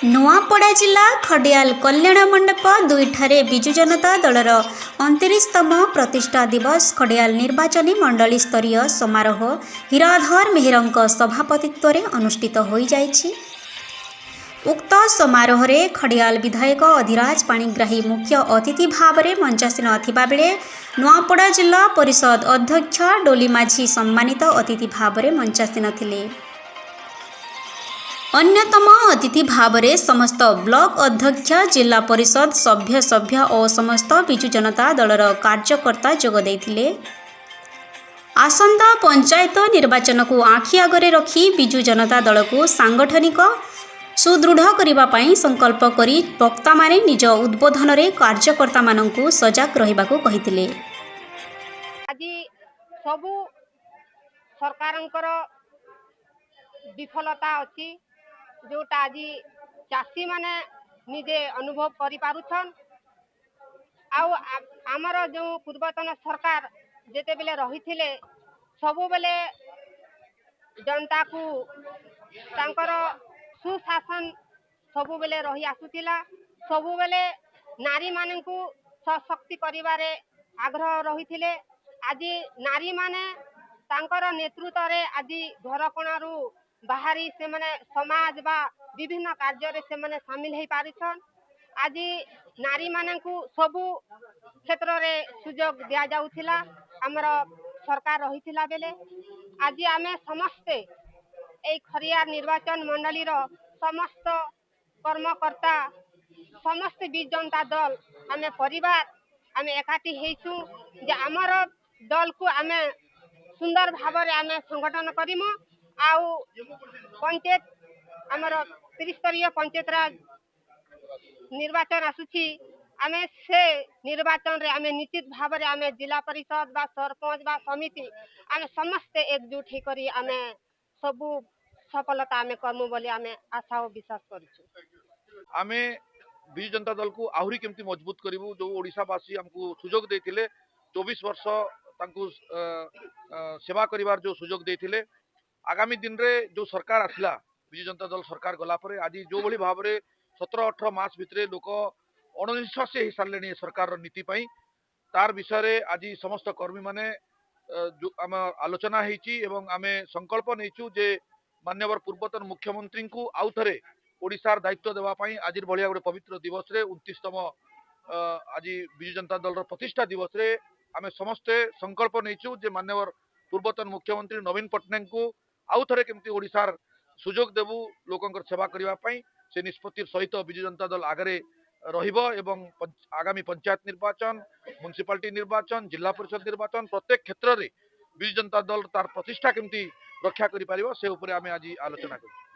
ନୂଆପଡ଼ା ଜିଲ୍ଲା ଖଡ଼ିଆଲ କଲ୍ୟାଣ ମଣ୍ଡପ 2 ଠାରେ ବିଜୁ ଜନତା ଦଳର 29ତମ ପ୍ରତିଷ୍ଠା ଦିବସ ଖଡ଼ିଆଲ ନିର୍ବାଚନୀ ମଣ୍ଡଳୀ ସ୍ତରୀୟ ସମାରୋହ ହୀରାଧର ମେହେରଙ୍କ ସଭାପତିତ୍ୱରେ ଅନୁଷ୍ଠିତ ହୋଇଯାଇଛି। ଉକ୍ତ ସମାରୋହରେ ଖଡ଼ିଆଲ ବିଧାୟକ ଅଧିରାଜ ପାଣିଗ୍ରାହୀ ମୁଖ୍ୟ ଅତିଥି ଭାବରେ ମଞ୍ଚାସୀନ ଥିବାବେଳେ ନୂଆପଡ଼ା ଜିଲ୍ଲା ପରିଷଦ ଅଧ୍ୟକ୍ଷ ଡୋଲି ମାଝୀ ସମ୍ମାନିତ ଅତିଥି ଭାବରେ ମଞ୍ଚାସୀନ ଥିଲେ। ଅନ୍ୟତମ ଅତିଥି ଭାବରେ ସମସ୍ତ ବ୍ଲକ ଅଧ୍ୟକ୍ଷ ଜିଲ୍ଲା ପରିଷଦ ସଭ୍ୟ ଓ ସମସ୍ତ ବିଜୁ ଜନତା ଦଳର କାର୍ଯ୍ୟକର୍ତ୍ତା ଯୋଗ ଦେଇଥିଲେ। ଆସନ୍ତା ପଞ୍ଚାୟତ ନିର୍ବାଚନକୁ ଆଖି ଆଗରେ ରଖି ବିଜୁ ଜନତା ଦଳକୁ ସାଂଗଠନିକ ସୁଦୃଢ଼ କରିବା ପାଇଁ ସଂକଳ୍ପ କରି ବକ୍ତାମାନେ ନିଜ ଉଦ୍ବୋଧନରେ କାର୍ଯ୍ୟକର୍ତ୍ତାମାନଙ୍କୁ ସଜାଗ ରହିବାକୁ କହିଥିଲେ। ଆଜି ସବୁ ସରକାରଙ୍କର ବିଫଲତା ଅଛି जोटा आज चाषी माने निजे अनुभव करि पारुछन। आमर जो पूर्वतन सरकार जेते बेले रही सबु बेले जनता को तांकर सुशासन सबु बेले रही आसुतिला। सबु बेले नारी माने को सशक्ति करिवारे आग्रह रही। आज नारी माने तांकर नेतृत्व रे आज घर कोणारू बाहरी से माने समाज बा विभिन्न कार्य रे से माने शामिल हो पारिछन। आज नारी माने को सबु क्षेत्र रे सुजोग दिया जाउथिला हमर सरकार रहिथिला बेले। आज आमे समस्ते ए खरियार निर्वाचन मंडली रो समस्त कर्मकर्ता समस्त बीज जनता दल आमे परिवार आमे एकाठी हेसु जे हमर दल को आमे सुंदर भाव रे आमे संगठन करिमु। आउ पंचायत आमर त्रिस्तरीय पंचायत राज निर्वाचन आसुची आमे से निर्वाचन रे आमे निश्चित भाव रे आमे जिला परिषद बा सरपंच बा समिति आमे समस्त एकजुट हे करी आमे सबु सफलता आमे करमु बोली आमे आशा और विश्वास करछु। आमे बीज जनता दल को आहुरी केमती मजबूत करिवु जो ओडिशावासी हमको सुजोग देथिले 24 वर्ष तांकु सेवा करिवार जो सुजोग देथिले। आगामी दिन रे जो सरकार आसला विजु जनता दल सरकार गला परे आज जो भली भाव रे 17-18 मास भितरे लोक अणनिश्वासी हो सारे सरकार नीति पाई तार विषय रे आज समस्त कर्मी माने आम आलोचना हेची एवं आमे संकल्प नेचु जे माननीय पूर्वतन मुख्यमंत्री को आउ थरे ओडिशार दायित्व देवा पाई आज भलिया गोटे पवित्र दिवस रे 29तम आज विजु जनता दल प्रतिष्ठा दिवस रे आमे समस्ते संकल्प नेचु जे माननीय पूर्वतन मुख्यमंत्री नवीन पट्टनायक को आउ थरे केमती ओडिशार सुजोग देबु लोकंकर सेवा करिवा पई से निष्पत्ति सहित विजु जनता दल आगरे रहिबो एवं आगामी पंचायत निर्वाचन म्युनिसिपालिटी निर्वाचन जिला परिषद निर्वाचन प्रत्येक क्षेत्र रे विजु जनता दल तार प्रतिष्ठा केमती रक्षा करि पारिबो से उपरे आमे आज आलोचना करू।